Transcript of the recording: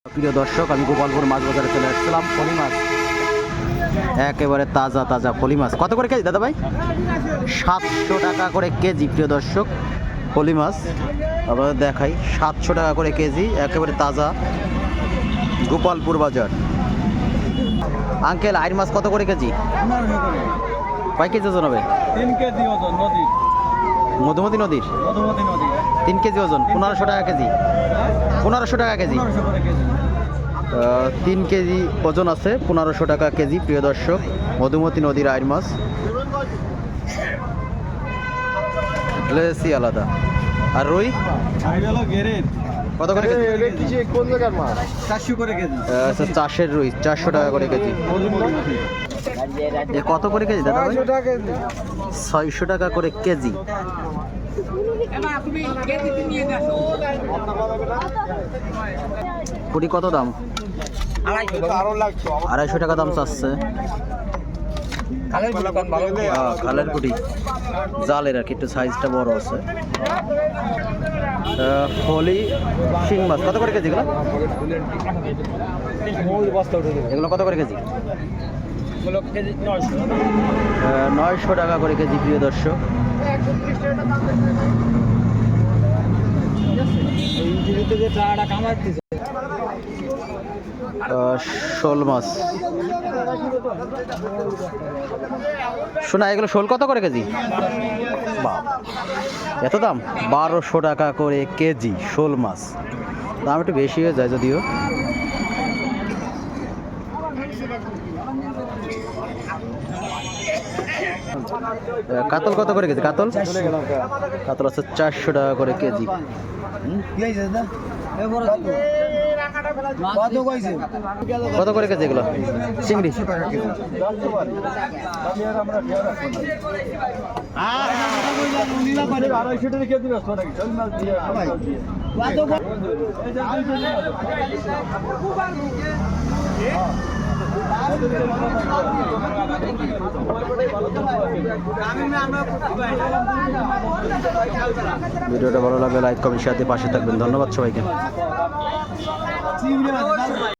প্রিয় দর্শক, আমি গোপালপুর মাছ বাজারে চলে আসছিলাম। পলি মাছ একেবারে তাজা তাজা পলি মাছ। কত করে কেজি দাদা ভাই? 700 টাকা করে কেজি। প্রিয় দর্শক, পলি মাছ আপনাদের দেখাই, 700 টাকা করে কেজি, একেবারে তাজা, গোপালপুর বাজার। আঙ্কেল, আইর মাছ কত করে কেজি? কয় কেজি ওজন হবে? 3 কেজি ওজন নদীর। মধুমতি নদীর মধুমতি নদী 3 কেজি ওজন, 1500 টাকা কেজি। 1500 টাকা কেজি। 1500 করে কেজি। 3 কেজি ওজন আছে, 1500 টাকা কেজি। প্রিয় দর্শক, মধুমতি নদীর আইর মাছ লেসি আলাদা। আর রুই আর হলো গেরের। কত করে কেজি? কোন জায়গার মাছ? 400 করে কেজি। আচ্ছা, চাষের রুই 400 টাকা করে কেজি। মধুমতি নদী। এ কত করে কেজি দাদা ভাই? 600 টাকা কেজি। 600 টাকা করে কেজি। পুরি কত দাম? 250 টাকা দাম চাচ্ছে। খালের পুটি, জালের আর কি, একটু সাইজটা বড় আছে। ফলি শিং মাছ কত করে কেজি এগুলো? এগুলো কত করে কেজি? 900 টাকা করে কেজি। প্রিয় দর্শক, শোল মাছ। শোনা, এগুলো শোল কত করে কেজি? এত দাম? 1200 টাকা করে কেজি শোল মাছ। দাম একটু বেশি হয়ে যায় যদিও। কাতল কত করে কেজি? কাতল কাতল আছে 400 টাকা করে কেজি। কত করে কেজি এগুলো? চিংড়ি ভিডিওটা ভালো লাগলে লাইক কমেন্ট শেয়ার দিয়ে পাশে থাকবেন। ধন্যবাদ সবাইকে।